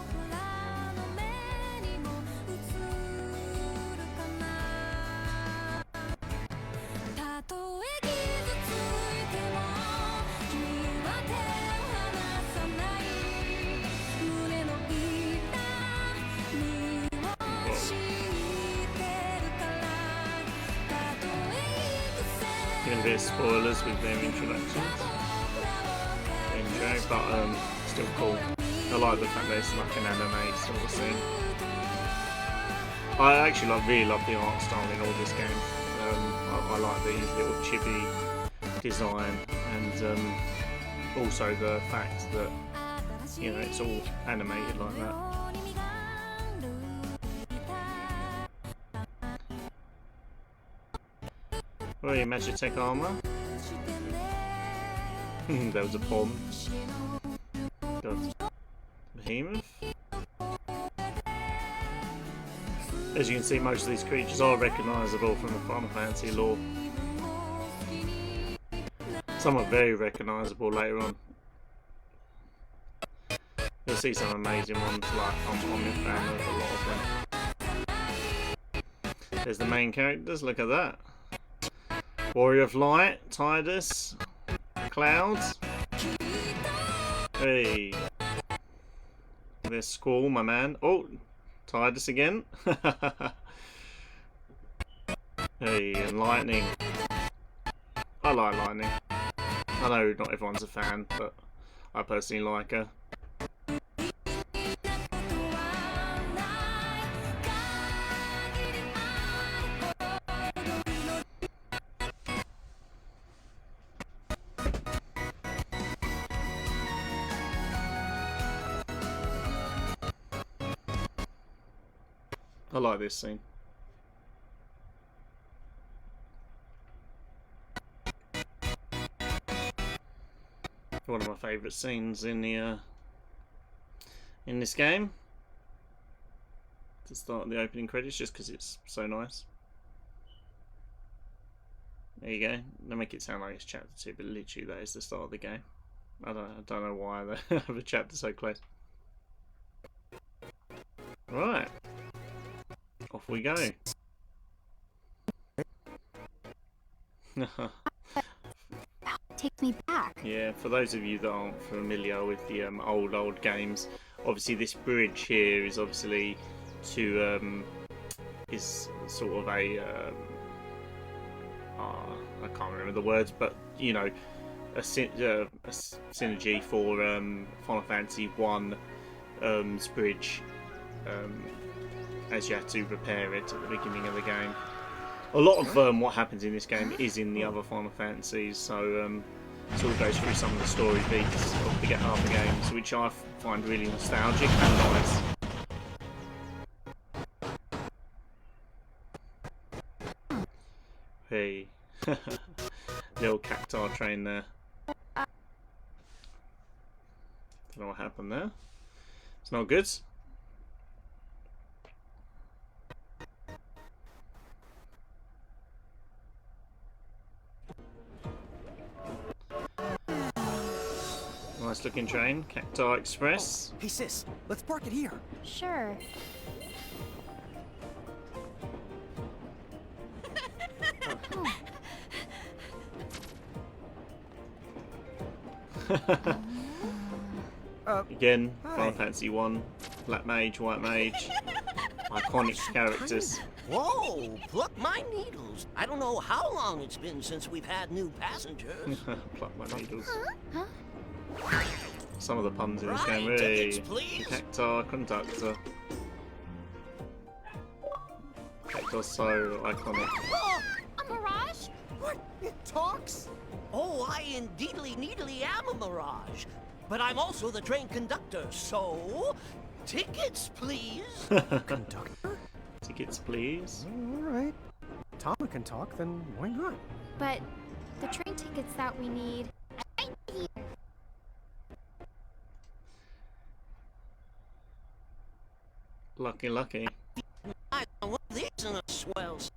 Going to be spoilers with their introductions. Intro, but still cool. I like the fact that it's like an anime sort of scene. I actually really love the art style in all this game. I like the little chibi design, and also the fact that, you know, it's all animated like that. Oh, you Magitech armor. There was a bomb. God. Behemoth. As you can see, most of these creatures are recognisable from the Final Fantasy lore. Some are very recognisable later on. You'll see some amazing ones, like I'm a fan of a lot of them. There's the main characters, look at that. Warrior of Light, Tidus, Clouds. Hey. There's Squall, my man. Oh, Tidus again. Hey, and Lightning. I like Lightning. I know not everyone's a fan, but I personally like her. I like this scene. One of my favourite scenes in the in this game. To start the opening credits, just because it's so nice. There you go. They make it sound like it's chapter 2, but literally that is the start of the game. I don't know why they have a chapter so close. Right. Off we go. Take me back. Yeah, for those of you that aren't familiar with the old games, obviously this bridge here is obviously to is sort of a I can't remember the words, but you know, a synergy for Final Fantasy 1 bridge. As you had to repair it at the beginning of the game. A lot of what happens in this game is in the other Final Fantasies, so it sort of goes through some of the story beats of the other games, which I find really nostalgic and nice. Hey, little cacti train there. Don't know what happened there. It's not good. Nice looking train, Cacti Express. Hey sis, let's park it here. Sure. Again, hi. Final Fantasy 1, Black Mage, White Mage, iconic characters. Whoa, pluck my needles. I don't know how long it's been since we've had new passengers. Pluck my needles. Some of the puns in this game, Right, really. tickets, please. Cacti Conductor. Cacti's so iconic. Oh, A mirage? What? It talks? oh, I indeedly needly am a Mirage. But I'm also the train conductor, so... Tickets, please. Conductor? Tickets, please. Alright. Tama can talk, then why not? But the train tickets that we need. Lucky. I isn't a swell s-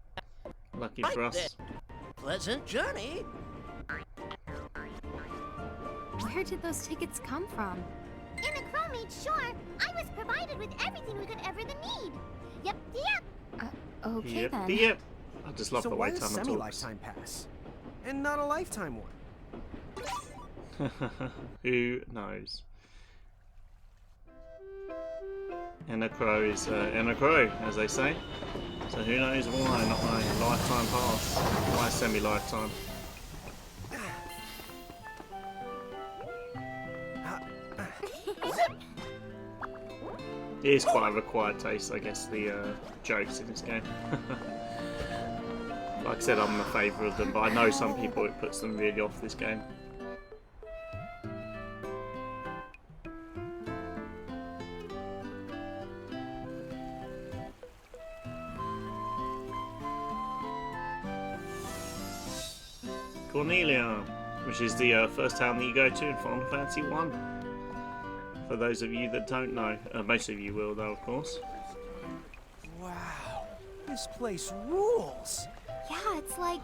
Lucky Right for us. there. Pleasant journey. Where did those tickets come from? In the crow made sure I was provided with everything we could ever need. Yep. Okay Yep, then. yep. I just love So the why way a Tama talks. semi-lifetime pass? And not a lifetime one? Who knows? And a crow is and a crow, as they say. So who knows why not a lifetime pass? Why a semi-lifetime? It is quite a required taste, I guess, the jokes in this game. Like I said, I'm in favour of them, but I know some people it puts them really off this game. Cornelia, which is the first town that you go to in Final Fantasy 1. For those of you that don't know, most of you will though, of course. Wow, this place rules. Yeah, it's like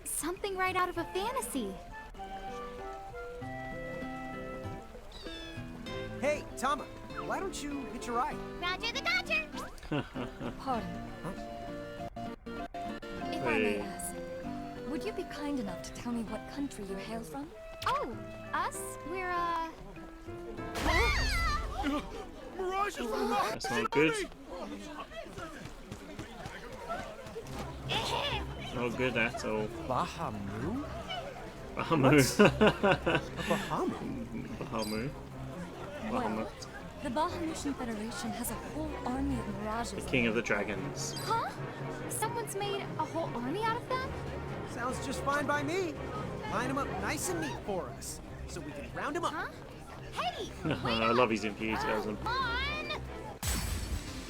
something right out of a fantasy. Hey, Tama, why don't you hitch a ride? Roger the Dodger. Pardon. If I Hey. may ask, would you be kind enough to tell me what country you hail from? Oh, us? We're That's not good. Not good at all. Bahamut? Bahamut. Bahamut? Bahamut. Well, Bahamut. the Bahamutian Federation has a whole army of mirages. King of the Dragons. huh? Someone's made a whole army out of them? Sounds just fine by me. Line them up nice and neat for us, so we can round them up. Huh? Hey! I love his enthusiasm. On.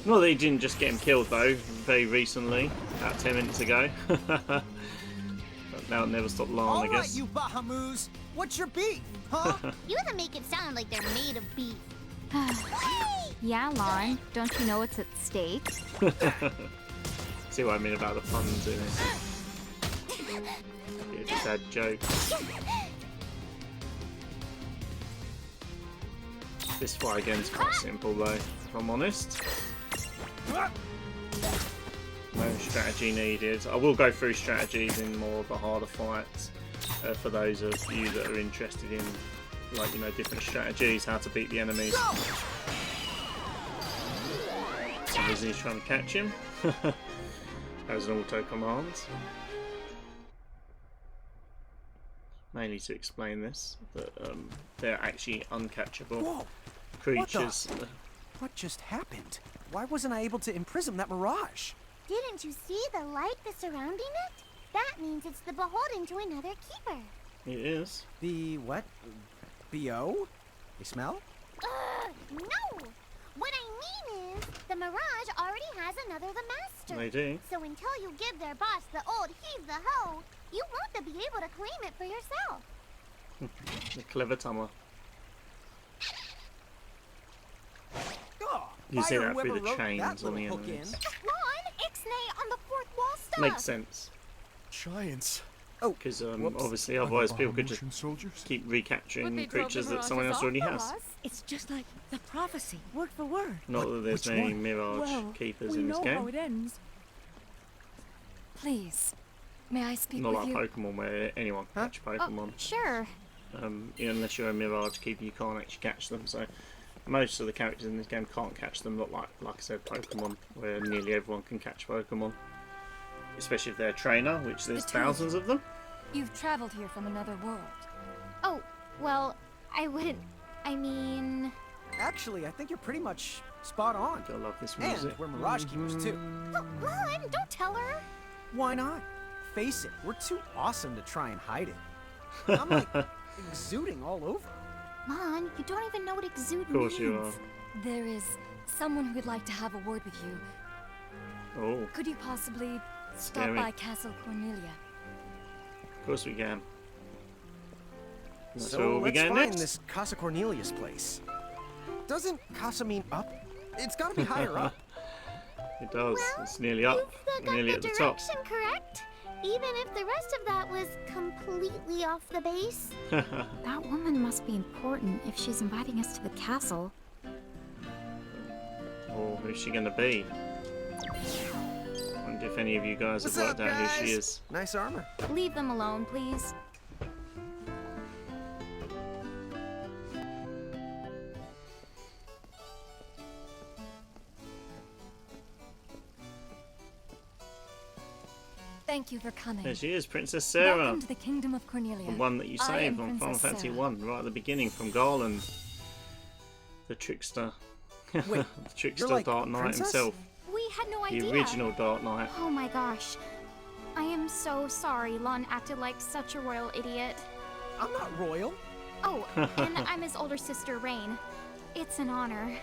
Not that he didn't just get him killed though, very recently, about 10 minutes ago. But now it never stopped long, All I right, guess. you Bahamus, what's your beef, huh? You even make it sound like they're made of beef. Yeah, Lon. Don't you know what's at stake? See what I mean about the puns in it. It's a sad joke. This fight again's quite simple though, if I'm honest. No strategy needed. I will go through strategies in more of the harder fights for those of you that are interested in, like, you know, different strategies, how to beat the enemies. For some reason he's trying to catch him. As an auto command. Mainly to explain this, that they're actually uncatchable Whoa, creatures. what just happened? Why wasn't I able to imprison that Mirage? Didn't you see the light that's surrounding it? That means it's the beholden to another keeper. It is. The what? B.O.? They smell? No! What I mean is, the Mirage already has another the master. They do. So until you give their boss the old heave the hoe, you won't be able to claim it for yourself. The clever Tama. Oh, You see fire that through whoever the wrote that chains on the little hook enemies. Ron! Ixnay on the fourth wall stuff! Makes sense. Giants. Oh, Because whoops. obviously otherwise people could just Bahamutian soldiers. keep But recapturing they drove the creatures that mirages someone else off already for has. us. It's just like the prophecy, word for word. Not that there's Which many one? Mirage Well, keepers we in this know how game. it ends. Please, may I speak Not with like you? Pokemon where anyone can catch Pokemon. Sure. Unless you're a Mirage keeper, you can't actually catch them. So most of the characters in this game can't catch them. Not like I said, Pokemon, where nearly everyone can catch Pokemon. Especially if they're a trainer, which there's The two of thousands of them. You've traveled here from another world. Oh, well, I wouldn't. I mean. Actually, I think you're pretty much spot on. I love this And music. we're Mirage Keepers too. Lon, don't tell her! Why not? Face it, we're too awesome to try and hide it. I'm like exuding all over. Lon, you don't even know what exude Of course means. you are. There is someone who would like to have a word with you. Oh, Could you possibly stop Scary. by Castle Cornelia? of course we can. That's where So we'll be let's going find next. this Casa Cornelius place. Doesn't Casa mean up? It's gotta be higher up. It does. Well, It's nearly up. you've got Nearly the at the top. direction correct, even if the rest of that was completely off the base. That woman must be important if she's inviting us to the castle. Or who's she going to be? Wonder if any of you guys have What's worked up, out who she guys? is. Nice armor. Leave them alone, please. Thank you for coming. There she is, Princess Sarah. Welcome to the Kingdom of Cornelia. The one that you I am saved on Final Princess Fantasy Sarah. 1, right at the beginning, from Garland. The trickster. Wait, the trickster like Dark Knight princess? himself. We had no The idea. original Dark Knight. Oh my gosh. I am so sorry Lon acted like such a royal idiot. I'm not royal. Oh, and I'm his older sister, Rain. It's an honor.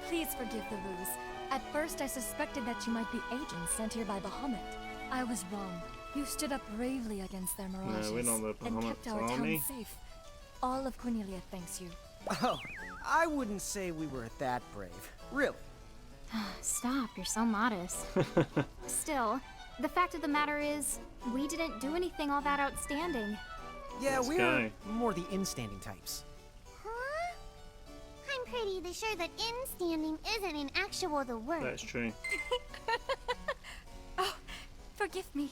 Please forgive the ruse. At first, I suspected that you might be agents sent here by Bahamut. I was wrong. You stood up bravely against their mirages we're not the and Bahamut kept our army. town safe. All of Cornelia thanks you. Oh, I wouldn't say we were that brave. Really. Stop, you're so modest. Still, the fact of the matter is, we didn't do anything all that outstanding. Yeah, Let's we're go. more the in-standing types. Huh? I'm pretty sure that in-standing isn't in actual the word. That's true. Forgive me.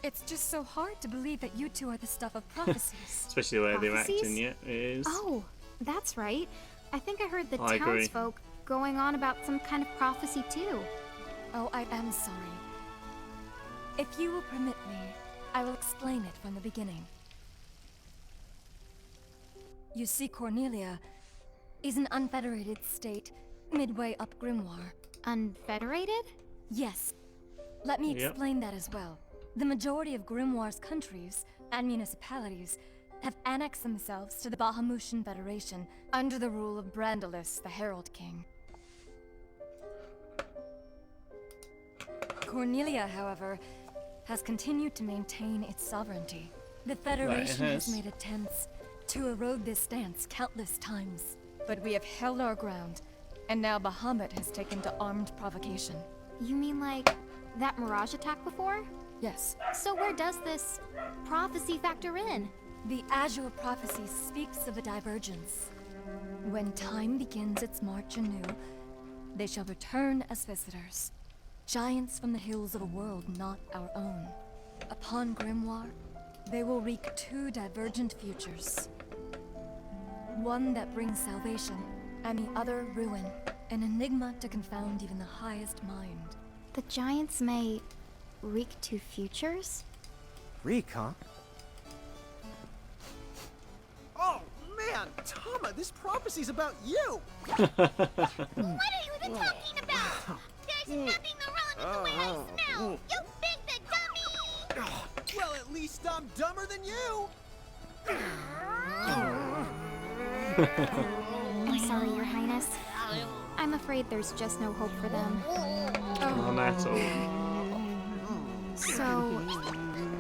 It's just so hard to believe that you two are the stuff of prophecies. Especially the way they're Prophecies? acting, yeah, it is. Oh, that's right. I think I heard the I agree. townsfolk going on about some kind of prophecy too. Oh, I am sorry. If you will permit me, I will explain it from the beginning. You see, Cornelia is an unfederated state midway up Grimoire. Unfederated? Yes. Let me Yep. explain that as well. The majority of Grimoire's countries and municipalities have annexed themselves to the Bahamutian Federation under the rule of Brandalus, the Herald King. Cornelia, however, has continued to maintain its sovereignty. The Federation has has. made attempts to erode this stance countless times, but we have held our ground, and now Bahamut has taken to armed provocation. You mean like that Mirage attack before? Yes, So where does this prophecy factor in? the Azure Prophecy speaks of a divergence. When time begins its march anew, they shall return as visitors, giants from the hills of a world not our own. Upon Grimoire, they will wreak two divergent futures. One that brings salvation, and the other ruin, an enigma to confound even the highest mind. The giants may wreak two futures? Reek, huh? Oh, man! Tama, this prophecy's about you! What are you even talking about? There's nothing wrong with the way I smell. You big dummy! Well, at least I'm dumber than you! I'm sorry, Your Highness. I'm afraid there's just no hope for them. None at all. So,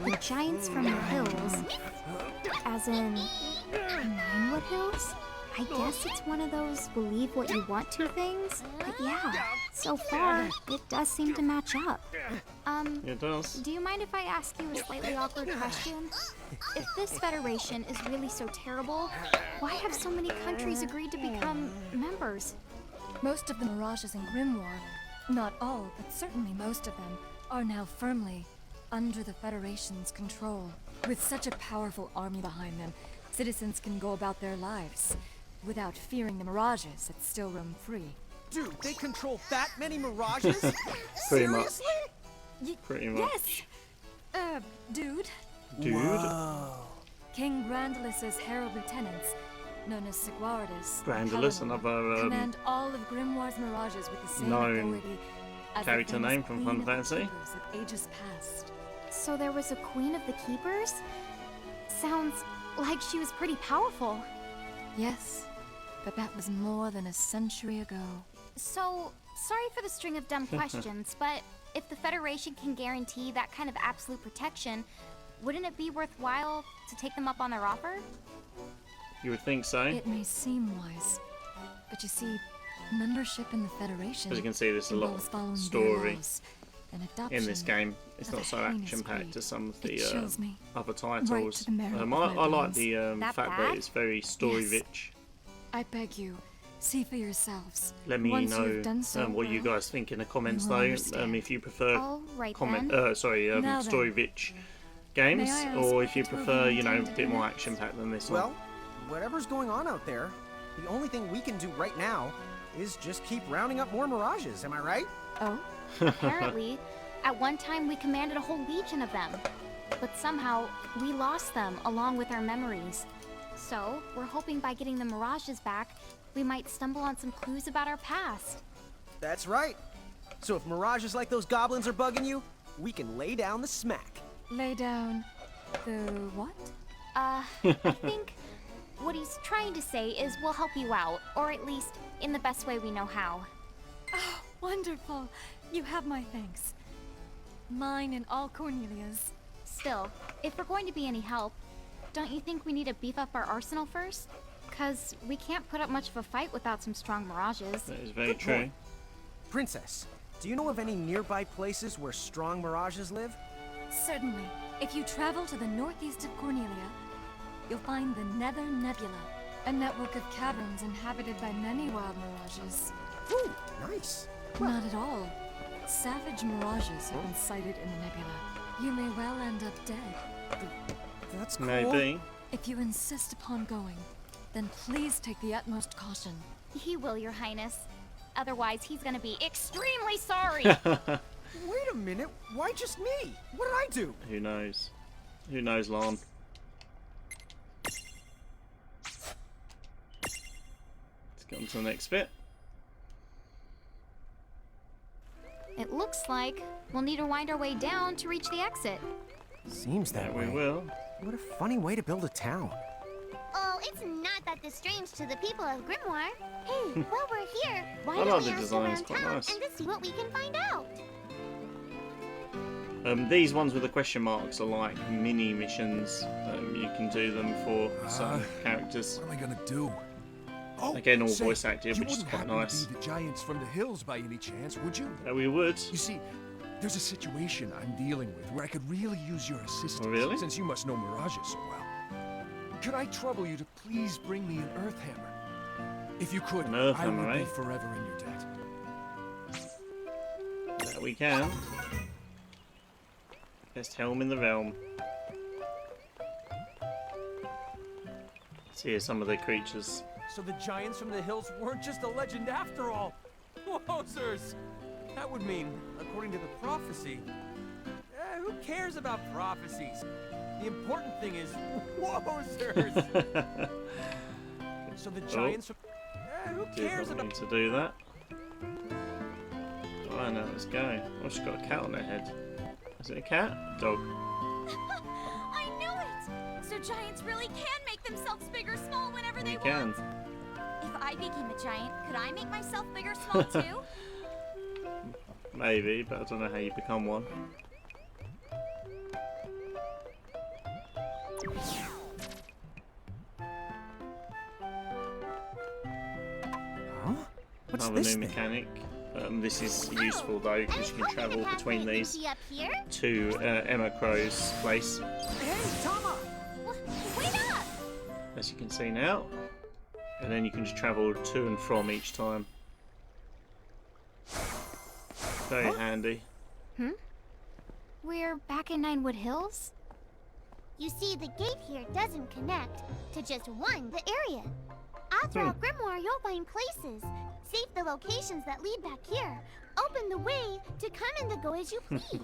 the giants from the hills, as in Ninewood Hills? I guess it's one of those believe what you want to things. But yeah, so far, it does seem to match up. It does. Do you mind if I ask you a slightly awkward question? If this federation is really so terrible, why have so many countries agreed to become members? Most of the Mirages in Grimoire, not all, but certainly most of them, are now firmly under the Federation's control. With such a powerful army behind them, citizens can go about their lives without fearing the Mirages that still roam free. Dude, they control that many mirages? Pretty much. Seriously? Pretty much. Yes! Dude. Dude. Whoa. King Brandalus's herald lieutenants, known as Seguardus, Brandalus, Paladin, another command all of Grimoire's Mirages with the same known authority as the character famous name from Queen Final of the Fantasy. Keepers of ages past. So there was a queen of the keepers? Sounds like she was pretty powerful. Yes, but that was more than a century ago. So, sorry for the string of dumb questions, but if the Federation can guarantee that kind of absolute protection, wouldn't it be worthwhile to take them up on their offer? You would think so. It may seem wise, but you see, Membership in the Federation. As you can see, there's a lot involves following of their story laws and in adoption this game. It's of not a so heinous action-packed breed. as some of It the chills me. other Right titles. to the marrow of my I like bones. the That fact bad? that it's very story-rich. I beg you, see for yourselves. Let me Once know you've done so, what you well, guys think in the comments, you will though. understand. If you prefer All right then. Now then. story-rich games, May I ask or if you what will prefer, be you know, a intended bit more next? action-packed than this one. Well, whatever's going on out there, the only thing we can do right now is just keep rounding up more mirages, am I right? Oh? Apparently, at one time we commanded a whole legion of them. But somehow, we lost them along with our memories. So, we're hoping by getting the mirages back, we might stumble on some clues about our past. That's right. So if mirages like those goblins are bugging you, we can lay down the smack. Lay down the what? I think what he's trying to say is we'll help you out, or at least in the best way we know how. Oh, wonderful. You have my thanks. Mine and all Cornelia's. Still, if we're going to be any help, don't you think we need to beef up our arsenal first? 'Cause we can't put up much of a fight without some strong mirages. That is very Good true. point. Princess, do you know of any nearby places where strong mirages live? Certainly. If you travel to the northeast of Cornelia, you'll find the Nether Nebula, a network of caverns inhabited by many wild mirages. Ooh, nice. Not at all. Savage mirages have been sighted in the nebula. You may well end up dead. That's cool. Maybe. If you insist upon going, then please take the utmost caution. He will, Your Highness. Otherwise, he's gonna be extremely sorry. Wait a minute, why just me? What did I do? Who knows? Who knows, Lon? Let's get on to the next bit. It looks like we'll need to wind our way down to reach the exit. Seems that There we way. will. What a funny way to build a town. Oh, it's not that strange to the people of Grimoire. Hey, while we're here, why I don't like we the ask design, around it's quite town nice. and just see what we can find out? These ones with the question marks are like mini missions. You can do them for some characters. What am I gonna do? Oh, Again, all say, voice acted, you which is wouldn't quite happen nice. to be the giants from the hills by any chance, would you? We would. You see, there's a situation I'm dealing with where I could really use your assistance. Oh, really? Since you must know mirages so well. Could I trouble you to please bring me an earth hammer? If you could, An earth I hammer, would eh? be forever in your debt. That we can. Best helm in the realm. See here some of the creatures. So the giants from the hills weren't just a legend after all. Wowzers! That would mean, according to the prophecy, who cares about prophecies? The important thing is wowzers! So the giants from... who Did cares not about... need to do that. Right, now let's go. Oh, she's got a cat on her head. Is it a cat? Dog. I knew it! So giants really can make themselves big or small whenever they You can. want. If I became a giant, could I make myself big or small too? Maybe, but I don't know how you become one. Huh? What's Another this new thing? mechanic. This is useful though because you can travel between these Up here? to Emma Crow's place, Hey, Tama! Wait up! as you can see now. And then you can just travel to and from each time. Very handy. We're back in Ninewood Hills? You see, the gate here doesn't connect to just the area. All throughout Grimoire, you'll find places. Save the locations that lead back here. Open the way to come and to go as you please.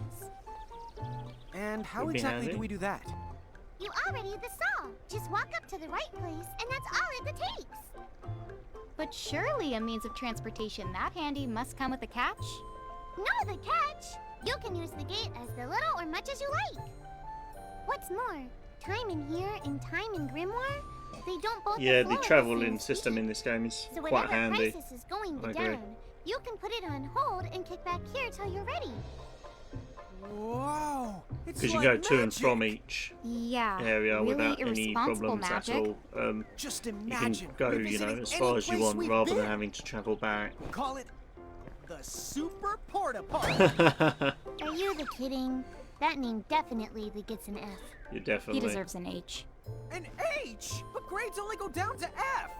And how Would be exactly handy. do we do that? You already saw. Just walk up to the right place, and that's all it takes. But surely a means of transportation that handy must come with a catch? No, the catch. You can use the gate as little or much as you like. What's more, time in here and time in Grimoire, they don't both Yeah, flow the at travelling same system speed. in this game is So quite whenever handy. crisis is going I agree. down, you can put it on hold and kick back here till you're ready. Whoa! It's Because you like go to and magic. from each Yeah, area really without any irresponsible problems magic. at all. Just You can imagine. go, we're you know, visiting as any far as you place want we've rather than been. having to travel back. Call it the Super Porta Potty. Are you the kidding? That name definitely gets an F. You He definitely. deserves an H. An H? But grades only go down to F.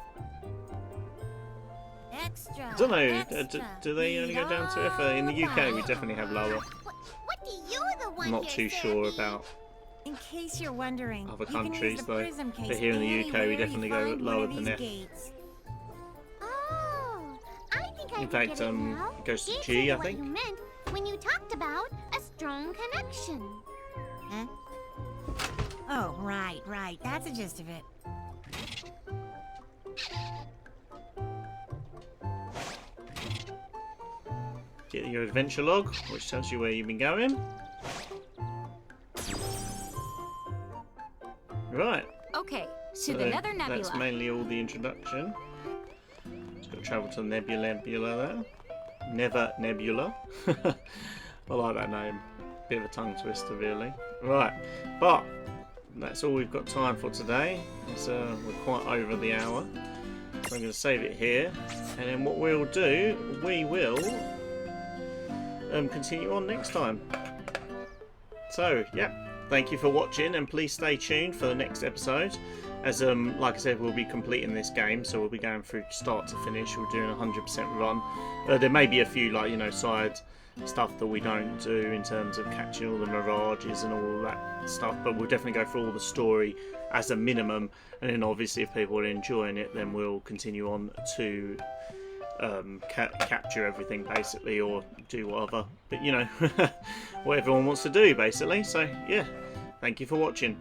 Extra. I don't know, extra. do they only go down to F? In the UK we definitely have lower. What do you the one I'm not here, too sure Sandy? about In case you're wondering, other you can countries, use the though. prism case But here in the UK, we anywhere definitely you go find lower one of than these F. gates. Oh, I think I In can fact, get it now. it goes to This G, is I what think. you meant when you talked about a strong connection. Huh? Oh, right. That's the gist of it. Get your adventure log, which tells you where you've been going. Right. Okay, So to the Nether Nebula. that's mainly all the introduction. Just got to travel to the Nebula there. Nether Nebula. I like that name. Bit of a tongue twister, really. Right, but that's all we've got time for today. We're quite over the hour. So I'm going to save it here. And then what we'll do, we will continue on next time. So, yeah. Thank you for watching, and please stay tuned for the next episode. As like I said, we'll be completing this game, so we'll be going through start to finish. We're doing a 100% run. There may be a few, like, you know, side stuff that we don't do in terms of catching all the mirages and all that stuff, but we'll definitely go through all the story as a minimum. And then obviously, if people are enjoying it, then we'll continue on to capture everything basically, or do whatever. But you know, what everyone wants to do basically. So yeah. Thank you for watching.